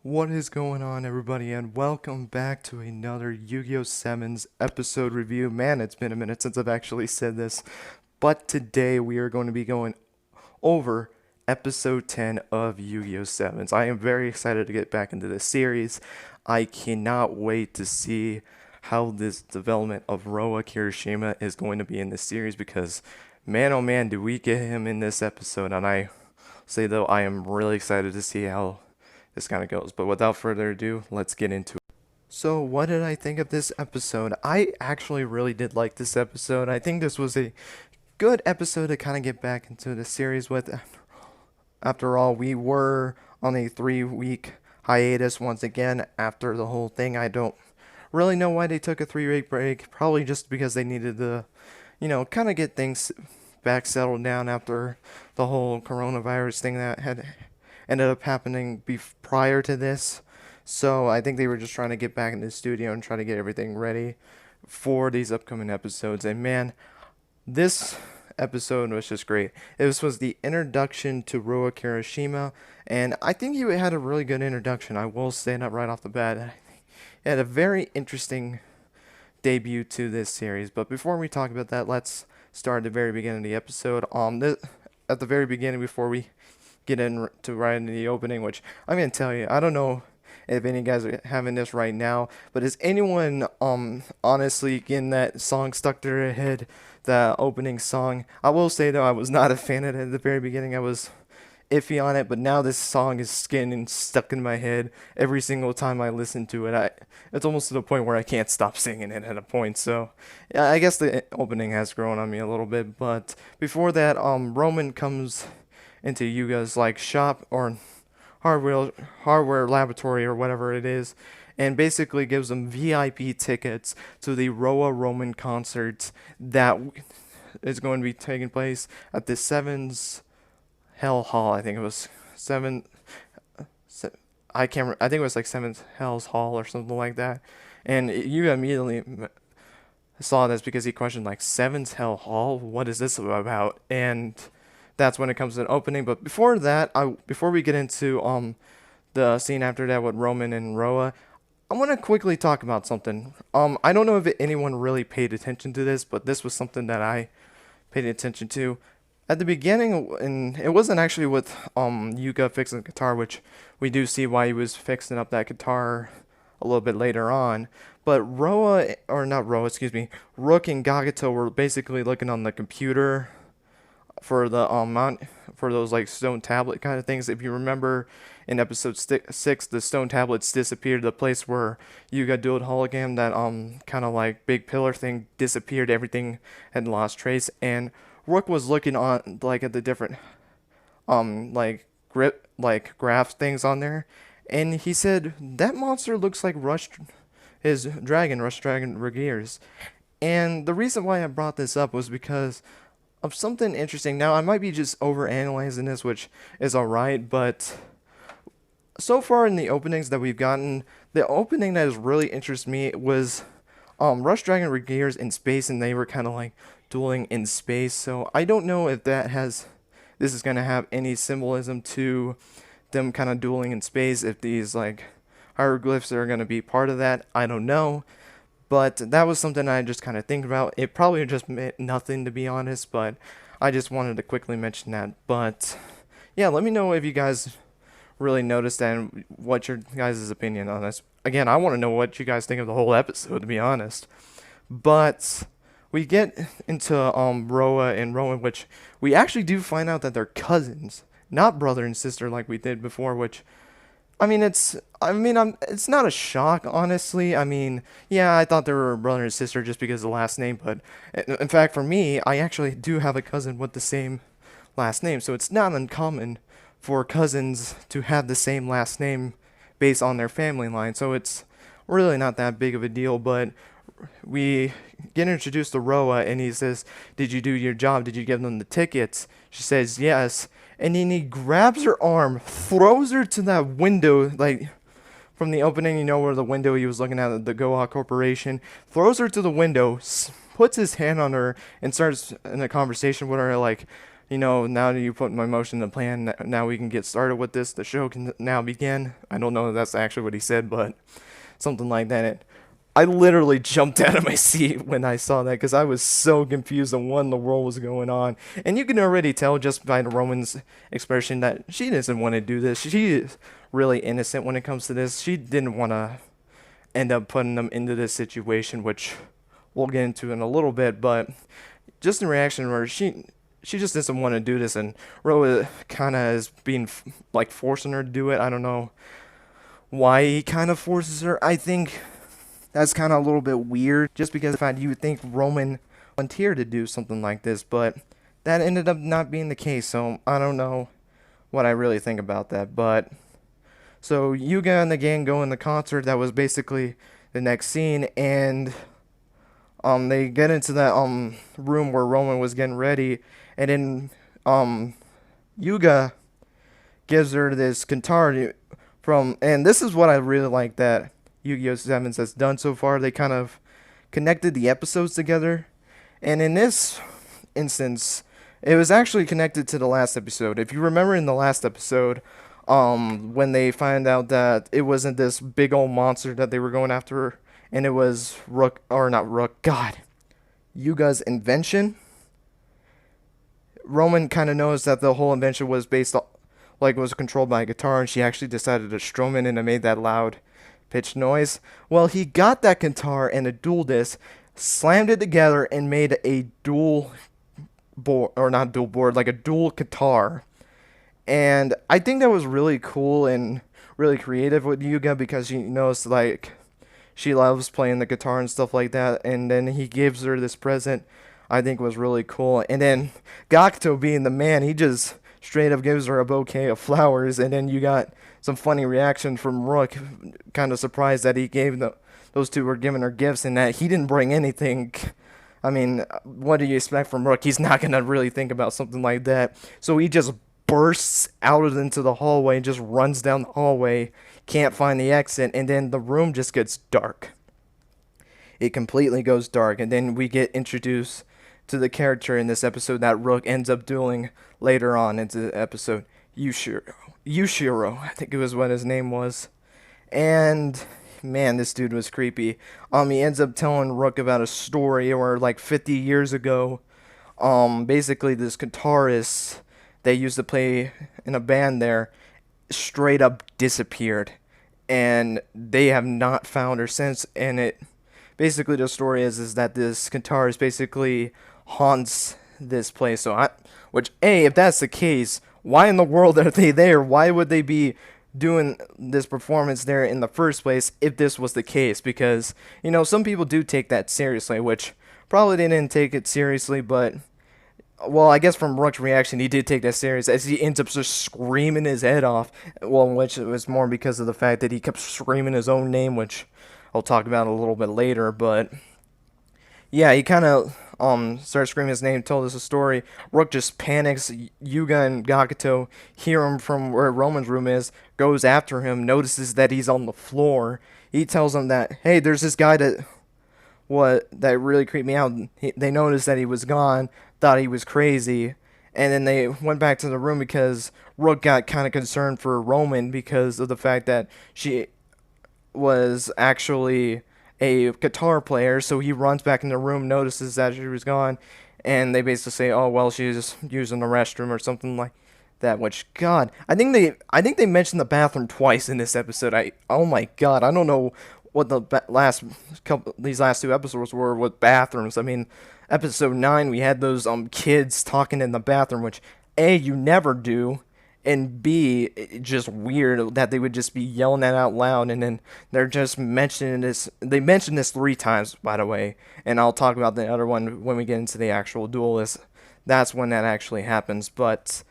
What is going on, everybody, and welcome back to another Yugioh Sevens episode review. Man, it's been a minute since I've actually said this, but today we are going to be going over episode 10 of Yugioh Sevens. I am very excited to get back into this series. I cannot wait to see how this development of Roa Kirishima is going to be in this series because, man, oh man, do we get him in this episode, and I say, though, I am really excited to see how this kind of goes. But without further ado, let's get into it. So, what did I think of this episode? I actually really did like this episode. I think this was a good episode to kind of get back into the series with. After all, we were on a 3-week hiatus once again after the whole thing. I don't really know why they took a 3-week break. Probably just because they needed to, kind of get things back settled down after the whole coronavirus thing that had ended up happening prior to this. So I think they were just trying to get back in the studio and try to get everything ready for these upcoming episodes. And man, this episode was just great. This was the introduction to Roa Kirishima, and I think he had a really good introduction. I will say that right off the bat. He had a very interesting debut to this series. But before we talk about that, let's start at the very beginning of the episode. At the very beginning, before we get into right into the opening, which I'm gonna tell you, I don't know if any guys are having this right now, but is anyone honestly getting that song stuck to their head, the opening song? I will say though, I was not a fan of it at the very beginning. I was iffy on it, but now this song is getting stuck in my head every single time I listen to it. It's almost to the point where I can't stop singing it at a point. So yeah, I guess the opening has grown on me a little bit. But before that, Roman comes into Yuga's shop or hardware laboratory or whatever it is, and basically gives them VIP tickets to the Roa Roman concert that is going to be taking place at the Sevens Hell Hall. I think it was I can't. I think it was Seventh Hell's Hall or something like that. And Yuga immediately saw this because he questioned Seven's Hell Hall. What is this about? And that's when it comes to an opening. But before that, before we get into the scene after that with Roman and Roa, I want to quickly talk about something. I don't know if anyone really paid attention to this, but this was something that I paid attention to at the beginning, and it wasn't actually with Yuga fixing the guitar, which we do see why he was fixing up that guitar a little bit later on. But Rook and Gagato were basically looking on the computer for the for those stone tablet kind of things. If you remember in episode 6, the stone tablets disappeared. The place where Yuga dueled hologram, that kind of big pillar thing disappeared. Everything had lost trace, and Rook was looking on at the different graph things on there, and he said that monster looks like Rush Dragon Regears. And the reason why I brought this up was because of something interesting. Now, I might be just overanalyzing this, which is alright, but so far in the openings that we've gotten, the opening that has really interested me was Rush Dragon Regears in space, and they were kind of dueling in space. So I don't know if this is going to have any symbolism to them kind of dueling in space, if these hieroglyphs are going to be part of that. I don't know. But that was something I just kind of think about. It probably just meant nothing, to be honest, but I just wanted to quickly mention that. But yeah, let me know if you guys really noticed that and what your guys' opinion on this. Again, I want to know what you guys think of the whole episode, to be honest. But we get into Roa and Rowan, which we actually do find out that they're cousins, not brother and sister like we did before, which it's not a shock, honestly. Yeah, I thought they were brother and sister just because of the last name, but in fact, for me, I actually do have a cousin with the same last name, so it's not uncommon for cousins to have the same last name based on their family line, so it's really not that big of a deal. But we get introduced to Roa, and he says, "Did you do your job? Did you give them the tickets?" She says, "Yes." And then he grabs her arm, throws her to that window, from the opening, where the window he was looking at, the Goha Corporation, throws her to the window, puts his hand on her, and starts in a conversation with her, now that you put my motion in the plan, now we can get started with this. The show can now begin. I don't know if that's actually what he said, but something like that. I literally jumped out of my seat when I saw that because I was so confused on what in the world was going on. And you can already tell just by the Roman's expression that she doesn't want to do this. She is really innocent when it comes to this. She didn't want to end up putting them into this situation, which we'll get into in a little bit. But just in reaction where she just doesn't want to do this, and Roa kind of is being like forcing her to do it. I don't know why he kind of forces her. I think that's kind of a little bit weird, just because of the fact you would think Roman volunteered to do something like this, but that ended up not being the case, so I don't know what I really think about that. But so Yuga and the gang go in the concert. That was basically the next scene, and they get into that room where Roman was getting ready, and then Yuga gives her this guitar and this is what I really like that Yugioh Sevens has done so far. They kind of connected the episodes together, and in this instance, it was actually connected to the last episode. If you remember in the last episode, when they find out that it wasn't this big old monster that they were going after, and it was Yuga's invention. Roman kind of knows that the whole invention was based on, was controlled by a guitar, and she actually decided to strum it, and it made that loud pitched noise. Well, he got that guitar and a dual disc, slammed it together, and made a dual board, or not dual board, like a dual guitar. And I think that was really cool and really creative with Yuga, because she knows, she loves playing the guitar and stuff like that. And then he gives her this present, I think was really cool. And then Gakuto, being the man, he just straight up gives her a bouquet of flowers. And then you got some funny reaction from Rook, kind of surprised that he gave those two were giving her gifts, and that he didn't bring anything. I mean, what do you expect from Rook? He's not going to really think about something like that. So he just bursts out into the hallway and just runs down the hallway, can't find the exit, and then the room just gets dark. It completely goes dark, and then we get introduced to the character in this episode that Rook ends up dueling later on into the episode, Yushiro, I think it was what his name was. And man, this dude was creepy. He ends up telling Rook about a story where 50 years ago, basically this guitarist they used to play in a band there straight up disappeared, and they have not found her since. And it basically, the story is that this guitarist basically haunts this place. So if that's the case, why in the world are they there? Why would they be doing this performance there in the first place if this was the case? Because, some people do take that seriously, which probably they didn't take it seriously, but, well, I guess from Rook's reaction, he did take that serious, as he ends up just screaming his head off, which was more because of the fact that he kept screaming his own name, which I'll talk about a little bit later. But yeah, he kind of starts screaming his name, told us a story. Rook just panics. Yuga and Gakuto hear him from where Roman's room is, goes after him, notices that he's on the floor. He tells them that, hey, there's this guy that really creeped me out. They noticed that he was gone, thought he was crazy, and then they went back to the room because Rook got kind of concerned for Roman because of the fact that she was actually a guitar player. So he runs back in the room, notices that she was gone, and they basically say, oh, well, she's using the restroom or something like that. Which, God, I think they mentioned the bathroom twice in this episode. Oh my God, I don't know what these last two episodes were with bathrooms. I mean, episode 9, we had those kids talking in the bathroom, which A, you never do, and B, it's just weird that they would just be yelling that out loud. And then they're just mentioning this. They mentioned this 3 times, by the way, and I'll talk about the other one when we get into the actual duelist. That's when that actually happens. But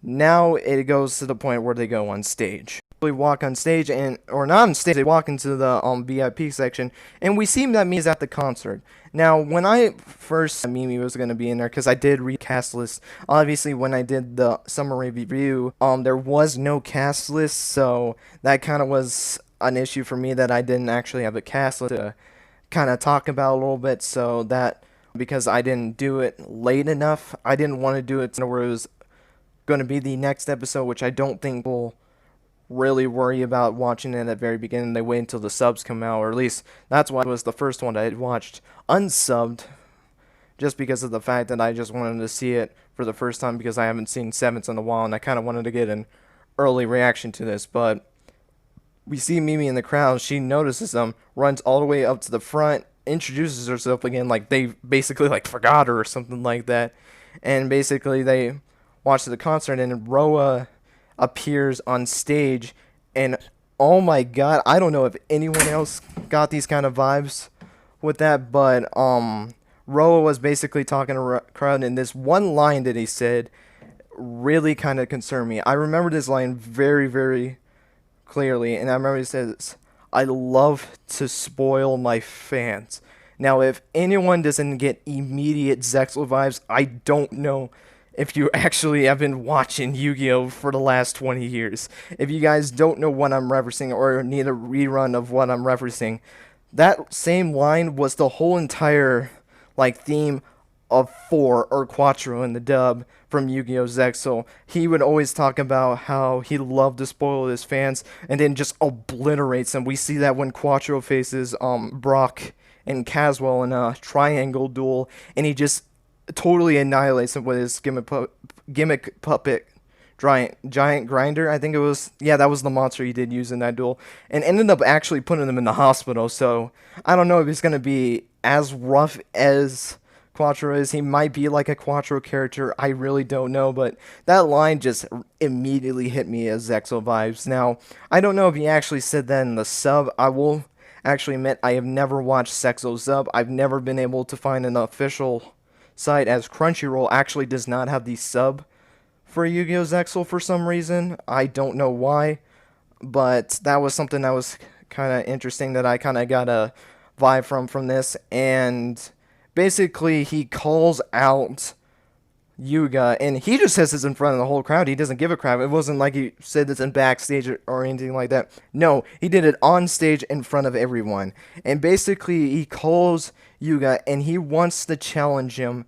now it goes to the point where they go on stage. They walk on stage, or not on stage, they walk into the VIP section, and we see that Mimi's at the concert. Now, when I first said Mimi was going to be in there, because I did read cast list, obviously when I did the summary review, there was no cast list, so that kind of was an issue for me that I didn't actually have a cast list to kind of talk about a little bit, so that because I didn't do it late enough. I didn't want to do it where it was going to be the next episode, which I don't think will really worry about watching it at the very beginning. They wait until the subs come out, or at least that's why it was the first one I had watched unsubbed, just because of the fact that I just wanted to see it for the first time because I haven't seen Sevens in a while, and I kind of wanted to get an early reaction to this. But we see Mimi in the crowd. She notices them, runs all the way up to the front, introduces herself again, like they basically like forgot her or something like that. And basically they watch the concert, and Roa appears on stage, and oh my god, I don't know if anyone else got these kind of vibes with that, but Roa was basically talking to the crowd, and this one line that he said really kind of concerned me. I remember this line very, very clearly, and I remember he says, "I love to spoil my fans." Now, if anyone doesn't get immediate Zexal vibes, I don't know if you actually have been watching Yu-Gi-Oh! For the last 20 years. If you guys don't know what I'm referencing or need a rerun of what I'm referencing, that same line was the whole entire theme of 4 or Quattro in the dub from Yu-Gi-Oh! Zexal. He would always talk about how he loved to spoil his fans and then just obliterates them. We see that when Quattro faces Brock and Caswell in a triangle duel, and he just totally annihilates him with his gimmick puppet giant grinder, I think it was. Yeah, that was the monster he did use in that duel, and ended up actually putting him in the hospital. So I don't know if he's going to be as rough as Quattro is. He might be like a Quattro character. I really don't know, but that line just immediately hit me as Zexal vibes. Now, I don't know if he actually said that in the sub. I will actually admit I have never watched Zexal sub. I've never been able to find an official site, as Crunchyroll actually does not have the sub for Yu-Gi-Oh! Zexal for some reason. I don't know why, but that was something that was kind of interesting that I kind of got a vibe from this. And basically he calls out Yuga, and he just says this in front of the whole crowd. He doesn't give a crap. It wasn't like he said this in backstage or anything like that. No, he did it on stage in front of everyone. And basically he calls Yuga, and he wants to challenge him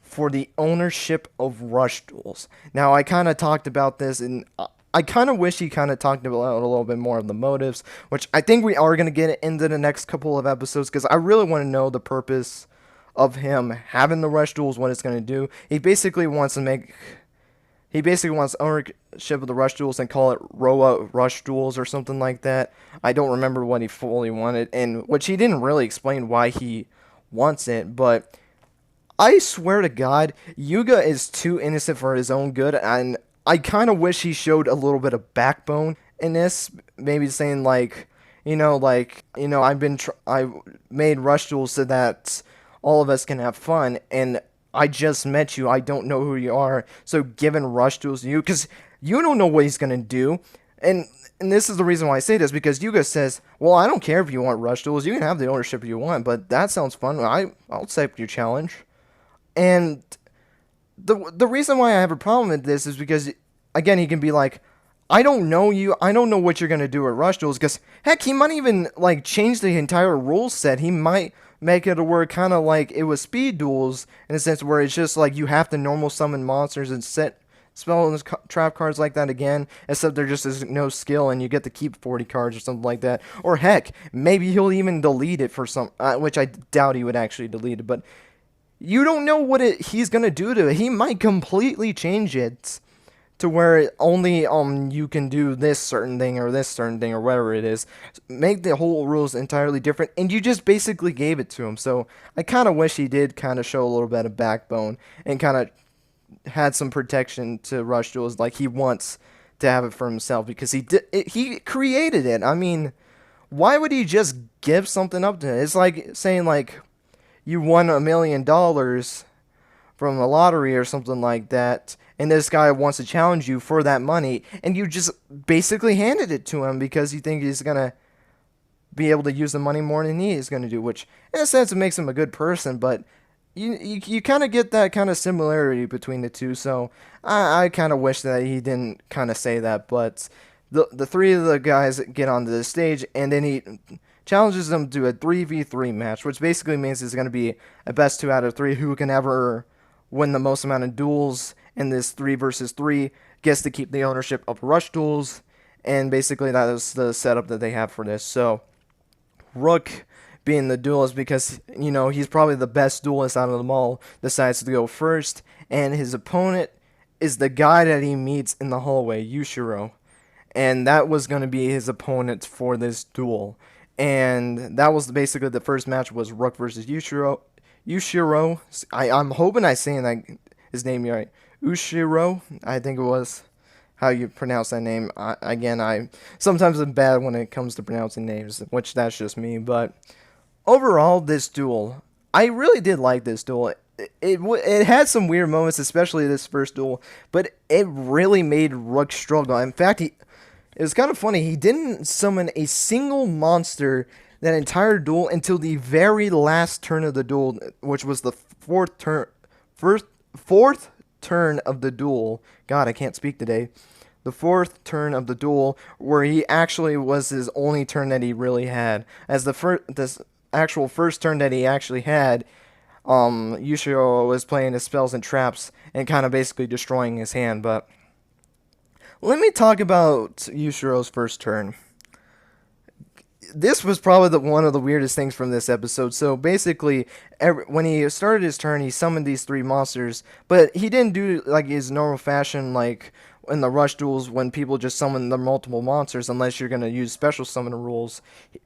for the ownership of Rush Duels. Now, I kind of talked about this, and I kind of wish he kind of talked about a little bit more of the motives, which I think we are going to get into the next couple of episodes, because I really want to know the purpose of him having the Rush Duels, what it's going to do. He basically wants ownership of the Rush Duels and call it Roa Rush Duels or something like that. I don't remember what he fully wanted, and which he didn't really explain why he wants it, but I swear to God, Yuga is too innocent for his own good, and I kind of wish he showed a little bit of backbone in this. Maybe saying I made Rush Duels so that all of us can have fun, and I just met you. I don't know who you are, so giving Rush Duels to you, because you don't know what he's gonna do, and this is the reason why I say this, because Yuga says, well, I don't care if you want Rush Duels, you can have the ownership you want, but that sounds fun. I'll accept your challenge. And the reason why I have a problem with this is because, again, he can be like, I don't know you, I don't know what you're going to do at Rush Duels, because, heck, he might even, change the entire rule set. He might make it to where kind of like it was speed duels, in a sense where it's just like you have to normal summon monsters and set spell trap cards like that again, except there just is no skill and you get to keep 40 cards or something like that. Or heck, maybe he'll even delete it for some, which I doubt he would actually delete it, but you don't know what he's gonna do to it. He might completely change it to where only you can do this certain thing or whatever it is. Make the whole rules entirely different, and you just basically gave it to him. So I kind of wish he did kind of show a little bit of backbone and kind of had some protection to Rush Duels, like he wants to have it for himself, because he created it. I mean, why would he just give something up to it? It's like saying you won $1 million from a lottery or something like that, and this guy wants to challenge you for that money, and you just basically handed it to him because you think he's going to be able to use the money more than he is going to do, which in a sense it makes him a good person, but you kind of get that kind of similarity between the two, so I kind of wish that he didn't kind of say that, but the three of the guys get onto the stage, and then he challenges them to a 3v3 match, which basically means it's going to be a best 2 out of 3 who can ever win the most amount of duels in this 3 versus 3 gets to keep the ownership of Rush Duels, and basically that is the setup that they have for this. So Rook being the duelist because, he's probably the best duelist out of them all, decides to go first, and his opponent is the guy that he meets in the hallway, Yushiro. And that was going to be his opponent for this duel. And that was basically the first match was Rook versus Yushiro. I'm hoping I'm saying that his name right. Ushiro, I think it was how you pronounce that name. I sometimes am bad when it comes to pronouncing names, which that's just me. But overall, this duel, I really did like this duel. It had some weird moments, especially this first duel, but it really made Rook struggle. In fact, it was kind of funny. He didn't summon a single monster that entire duel until the very last turn of the duel, which was the fourth turn of the duel. God, I can't speak today. The fourth turn of the duel, where he actually was his only turn that he really had. As this actual first turn that he actually had, Yushiro was playing his spells and traps and kind of basically destroying his hand. But let me talk about Yushiro's first turn. This was probably one of the weirdest things from this episode. So basically, when he started his turn, he summoned these 3 monsters, but he didn't do like his normal fashion, like in the rush duels when people just summon the multiple monsters, unless you're gonna use special summoner rules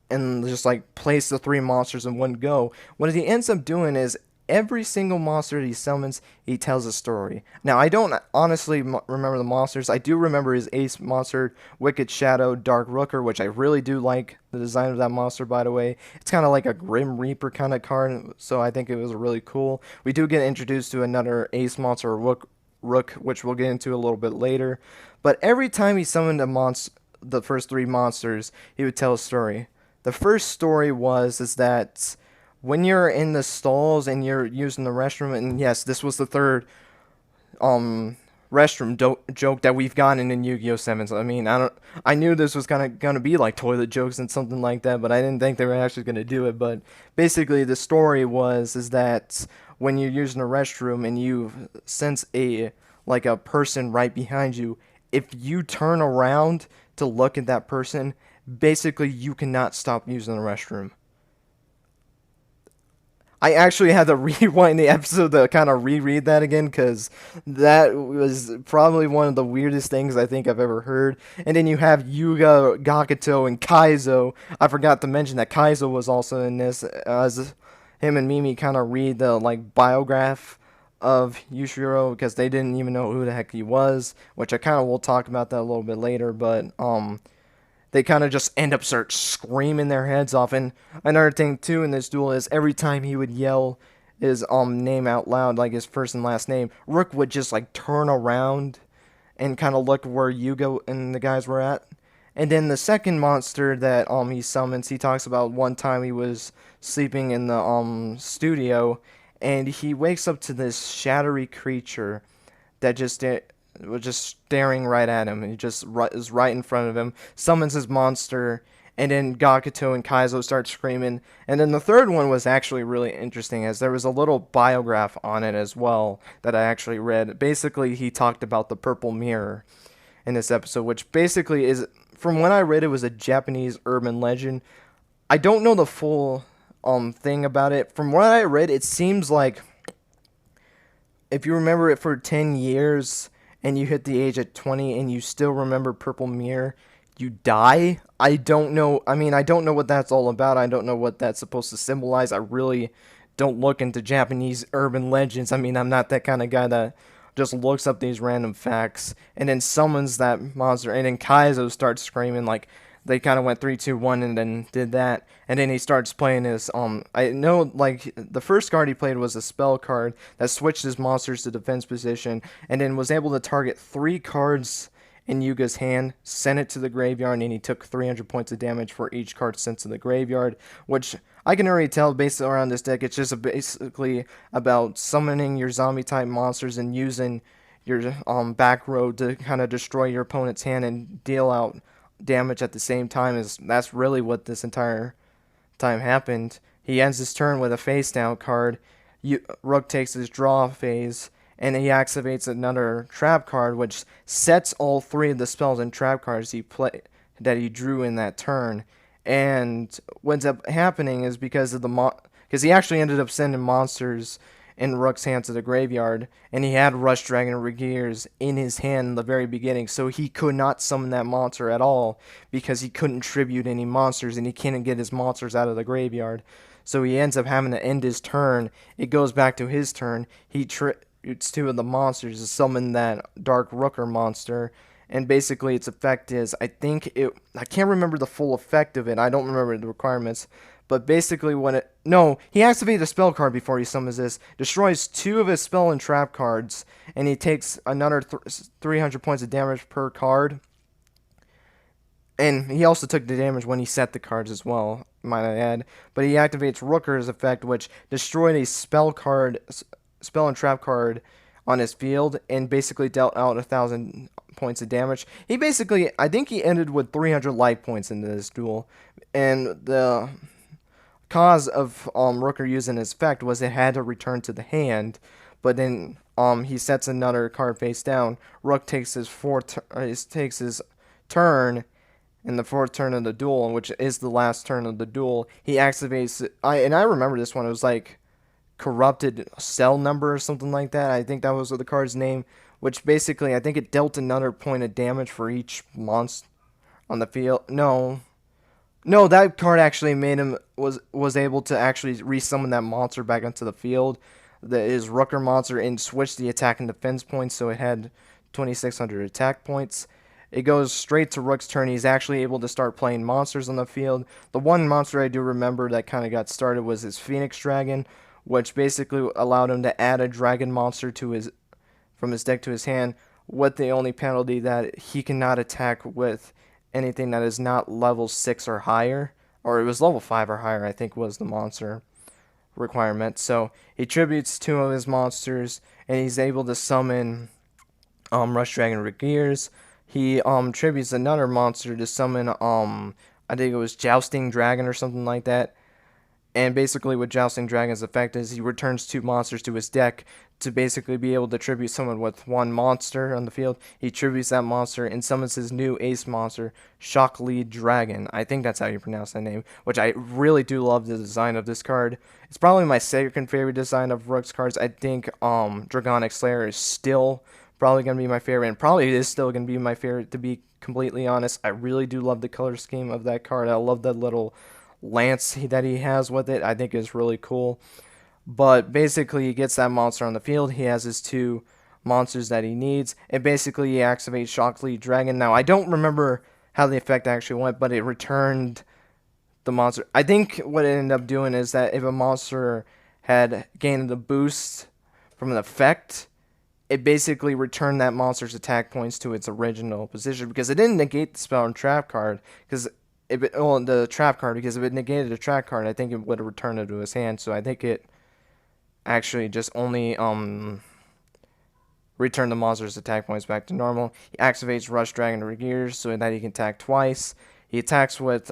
and just like place the 3 monsters in one go. What he ends up doing is every single monster that he summons, he tells a story. Now, I don't honestly remember the monsters. I do remember his ace monster, Wicked Shadow, Dark Rooker, which I really do like the design of that monster, by the way. It's kind of like a Grim Reaper kind of card, so I think it was really cool. We do get introduced to another ace monster, Rook, which we'll get into a little bit later. But every time he summoned the first 3 monsters, he would tell a story. The first story is that when you're in the stalls and you're using the restroom, and yes, this was the third restroom joke that we've gotten in Yu-Gi-Oh! Sevens. I mean, I knew this was gonna be like toilet jokes and something like that, but I didn't think they were actually gonna do it. But basically, the story is that when you're using a restroom and you sense a person right behind you, if you turn around to look at that person, basically you cannot stop using the restroom. I actually had to rewind the episode to kind of reread that again, because that was probably one of the weirdest things I think I've ever heard. And then you have Yuga, Gakuto, and Kaizo. I forgot to mention that Kaizo was also in this, as him and Mimi kind of read the biograph of Yushiro, because they didn't even know who the heck he was, which I kind of will talk about that a little bit later. But they kind of just end up start screaming their heads off. And another thing too in this duel is every time he would yell his name out loud, like his first and last name, Rook would just turn around and kind of look where Yugioh and the guys were at. And then the second monster that he summons, he talks about one time he was sleeping in the studio, and he wakes up to this shadowy creature that just was just staring right at him, and he just is right in front of him, summons his monster, and then Gakuto and Kaizo start screaming. And then the third one was actually really interesting, as there was a little biograph on it as well that I actually read. Basically, he talked about the purple mirror in this episode, which basically is, from when I read, it was a Japanese urban legend. I don't know the full thing about it. From what I read, it seems like if you remember it for 10 years and you hit the age at 20 and you still remember Purple Mirror, you die. I don't know. I mean, I don't know what that's all about. I don't know what that's supposed to symbolize. I really don't look into Japanese urban legends. I mean, I'm not that kind of guy that just looks up these random facts and then summons that monster. And then Kaizo starts screaming like they kind of went 3, 2, 1 and then did that. And then he starts playing his, I know, the first card he played was a spell card that switched his monsters to defense position and then was able to target 3 cards in Yuga's hand, sent it to the graveyard, and he took 300 points of damage for each card sent to the graveyard, which I can already tell based around this deck, it's just basically about summoning your zombie-type monsters and using your back row to kind of destroy your opponent's hand and deal out damage at the same time. That's really what this entire time happened, he ends his turn with a face down card. Rook takes his draw phase, and he activates another trap card, which sets all three of the spells and trap cards that he drew in that turn. And what ends up happening is because of because he actually ended up sending monsters in Rook's hand to the graveyard, and he had Rush Dragon Regears in his hand in the very beginning, so he could not summon that monster at all because he couldn't tribute any monsters, and he couldn't get his monsters out of the graveyard. So he ends up having to end his turn. It goes back to his turn. He tributes two of the monsters to summon that Dark Rooker monster. And basically its effect is, I can't remember the full effect of it. I don't remember the requirements. But basically he activates a spell card before he summons this, destroys two of his spell and trap cards, and he takes another 300 points of damage per card. And he also took the damage when he set the cards as well, might I add. But he activates Rooker's effect, which destroyed a spell and trap card on his field, and basically dealt out 1,000 points of damage. I think he ended with 300 life points in this duel. And the cause of Rooker using his effect was it had to return to the hand, but then he sets another card face down. Rook takes his turn in the fourth turn of the duel, which is the last turn of the duel. He activates I remember this one. It was like Corrupted Cell Number or something like that. I think that was the card's name, which basically I think it dealt another point of damage for each monster on the field. No, that card actually made him was able to actually resummon that monster back onto the field, his Rooker monster, and switch the attack and defense points, so it had 2,600 attack points. It goes straight to Rook's turn. He's actually able to start playing monsters on the field. The one monster I do remember that kind of got started was his Phoenix Dragon, which basically allowed him to add a dragon monster from his deck to his hand, with the only penalty that he cannot attack with anything that is not level 6 or higher, or it was level 5 or higher, I think was the monster requirement. So he tributes two of his monsters, and he's able to summon Rush Dragon Regears. He tributes another monster to summon I think it was Jousting Dragon or something like that. And basically what Jousting Dragon's effect is, he returns two monsters to his deck to basically be able to tribute someone with one monster on the field. He tributes that monster and summons his new ace monster, Shocklead Dragon. I think that's how you pronounce that name, which I really do love the design of this card. It's probably my second favorite design of Rook's cards. I think Dragonic Slayer is still probably going to be my favorite, and probably is still going to be my favorite, to be completely honest. I really do love the color scheme of that card. I love that little lance that he has with it. I think is really cool. But basically he gets that monster on the field. He has his two monsters that he needs, and basically he activates Shocklead Dragon. Now I don't remember how the effect actually went, but it returned the monster. I think what it ended up doing is that if a monster had gained a boost from an effect, it basically returned that monster's attack points to its original position, because it didn't negate the spell and trap card, because if it negated a trap card, I think it would have returned it to his hand. So I think it actually just only returned the monster's attack points back to normal. He activates Rush Dragon Regears so that he can attack twice. He attacks with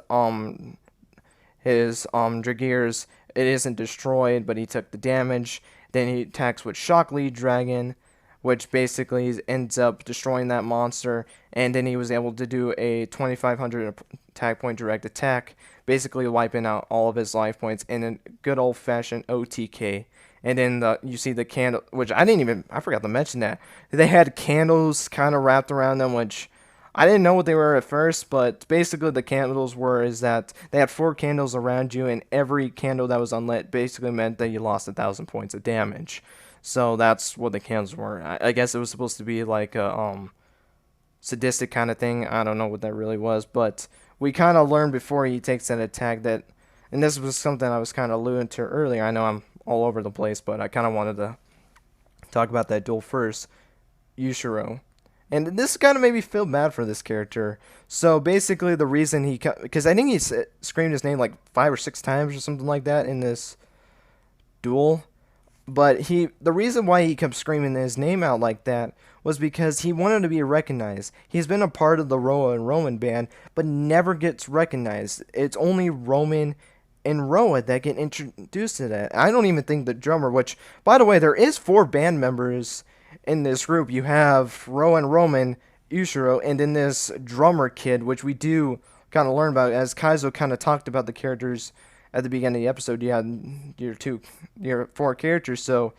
his Dragears. It isn't destroyed, but he took the damage. Then he attacks with Shocklead Dragon, which basically ends up destroying that monster, and then he was able to do a 2,500 attack point direct attack, basically wiping out all of his life points in a good old-fashioned OTK. And then you see the candle, which I forgot to mention that. They had candles kind of wrapped around them, which I didn't know what they were at first, but basically the candles is that they had 4 candles around you, and every candle that was unlit basically meant that you lost 1,000 points of damage. So that's what the candles were. I guess it was supposed to be like a sadistic kind of thing. I don't know what that really was, but we kind of learned before he takes that attack that, and this was something I was kind of alluding to earlier. I know I'm all over the place, but I kind of wanted to talk about that duel first. Yushiro. And this kind of made me feel bad for this character. So basically the reason because I think he screamed his name like 5 or 6 times or something like that in this duel. But the reason why he kept screaming his name out like that was because he wanted to be recognized. He's been a part of the Roa and Roman band, but never gets recognized. It's only Roman and Roa that get introduced to that. I don't even think the drummer, which, by the way, there is 4 band members in this group. You have Roa and Roman, Yushiro, and then this drummer kid, which we do kind of learn about, as Kaizo kind of talked about the characters at the beginning of the episode. You had your 4 characters, so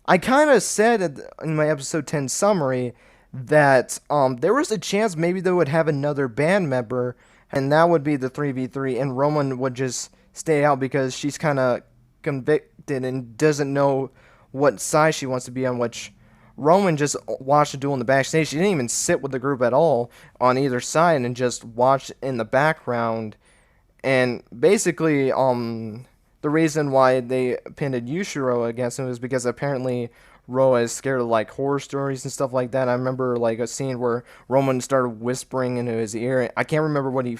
I kind of said in my episode 10 summary that there was a chance maybe they would have another band member, and that would be the 3v3, and Roman would just stay out because she's kind of convicted and doesn't know what side she wants to be on, which Roman just watched the duel in the backstage. She didn't even sit with the group at all on either side and just watched in the background. And basically, the reason why they pinned Yushiro against him is because apparently Roa is scared of like horror stories and stuff like that. I remember like a scene where Roman started whispering into his ear. I can't remember what he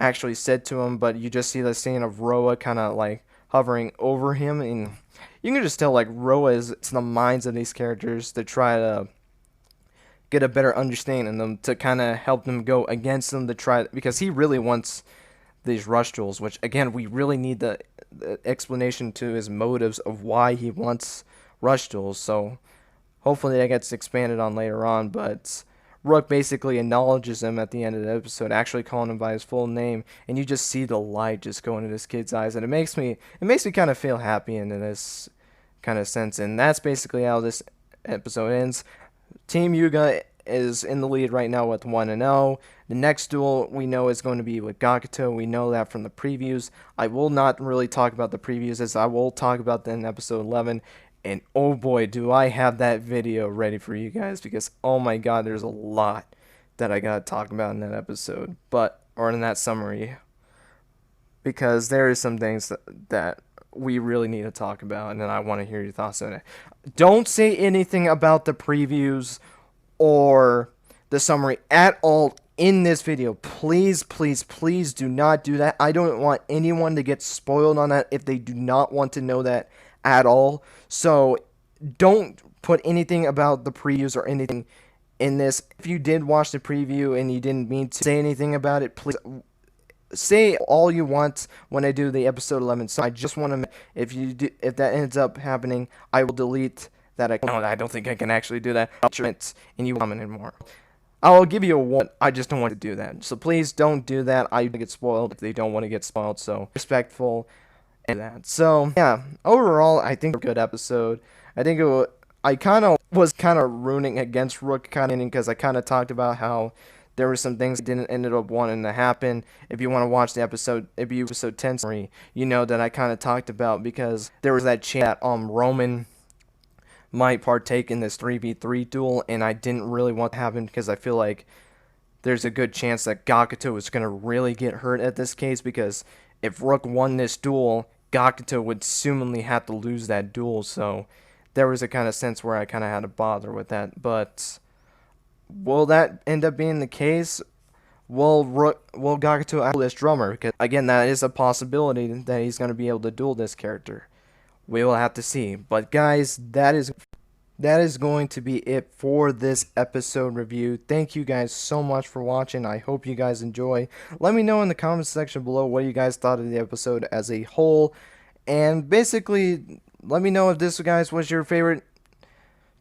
actually said to him, but you just see the scene of Roa kind of like hovering over him, and you can just tell like Roa is in the minds of these characters to try to get a better understanding of them, to kind of help them go against them, to try, because he really wants these rush duels, which again we really need the explanation to his motives of why he wants rush duels. So hopefully that gets expanded on later on, but Rook basically acknowledges him at the end of the episode, actually calling him by his full name, and you just see the light just go into this kid's eyes, and it makes me kind of feel happy in this kind of sense. And that's basically how this episode ends. Team Yuga is in the lead right now with 1-0. The next duel we know is going to be with Gakuto. We know that from the previews. I will not really talk about the previews, as I will talk about them in episode 11. And oh boy, do I have that video ready for you guys, because oh my god, there's a lot that I gotta talk about in that episode, or in that summary, because there is some things that we really need to talk about, and then I want to hear your thoughts on it. Don't say anything about the previews or the summary at all in this video. Please, please, please do not do that. I don't want anyone to get spoiled on that if they do not want to know that at all. So don't put anything about the previews or anything in this. If you did watch the preview and you didn't mean to say anything about it, please say all you want when I do the episode 11. So I just want to, if that ends up happening, I will delete that. I don't think I can actually do that. And you comment anymore. I'll give you a one. I just don't want to do that. So please don't do that. I get spoiled if they don't want to get spoiled. So respectful and that. So yeah, overall, I think a good episode. I think I kind of was rooting against Rook because I kind of talked about how there were some things that didn't ended up wanting to happen. If you want to watch the episode, episode 10 summary, you know that I kind of talked about, because there was that chance that Roman might partake in this 3v3 duel, and I didn't really want to happen because I feel like there's a good chance that Gakuto is going to really get hurt at this case, because if Rook won this duel, Gakuto would assumedly have to lose that duel. So there was a kind of sense where I kind of had to bother with that. But will that end up being the case? Will Gakuto duel this drummer? Because again, that is a possibility that he's going to be able to duel this character. We will have to see. But guys, that is going to be it for this episode review. Thank you guys so much for watching. I hope you guys enjoy. Let me know in the comments section below what you guys thought of the episode as a whole. And basically, let me know if this, guys, was your favorite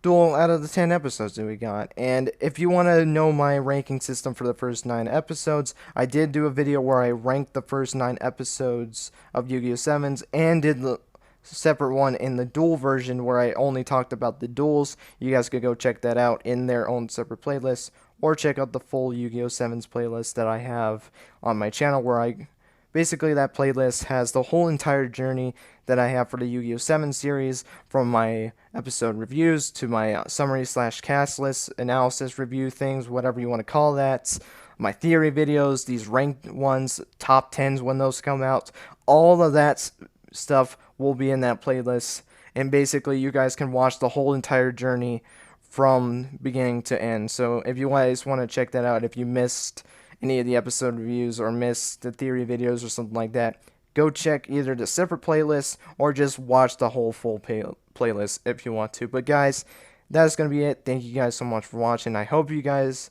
duel out of the 10 episodes that we got. And if you want to know my ranking system for the first 9 episodes, I did do a video where I ranked the first 9 episodes of Yugioh Sevens, and did the separate one in the duel version where I only talked about the duels. You guys could go check that out in their own separate playlists, or check out the full Yugioh Sevens playlist that I have on my channel, where basically that playlist has the whole entire journey that I have for the Yugioh 7 series, from my episode reviews to my summary / cast list analysis review things, whatever you want to call that, my theory videos, these ranked ones, top 10s when those come out. All of that stuff will be in that playlist, and basically you guys can watch the whole entire journey from beginning to end. So if you guys want to check that out, if you missed any of the episode reviews or missed the theory videos or something like that, go check either the separate playlist or just watch the whole full playlist if you want to. But guys, that's going to be it. Thank you guys so much for watching. I hope you guys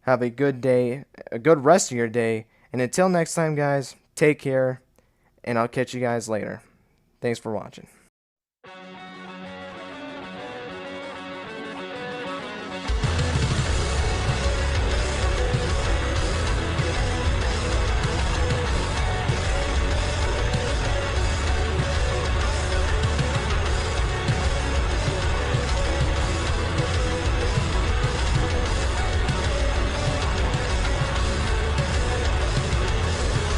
have a good day, a good rest of your day, and until next time, guys, take care and I'll catch you guys later. Thanks for watching.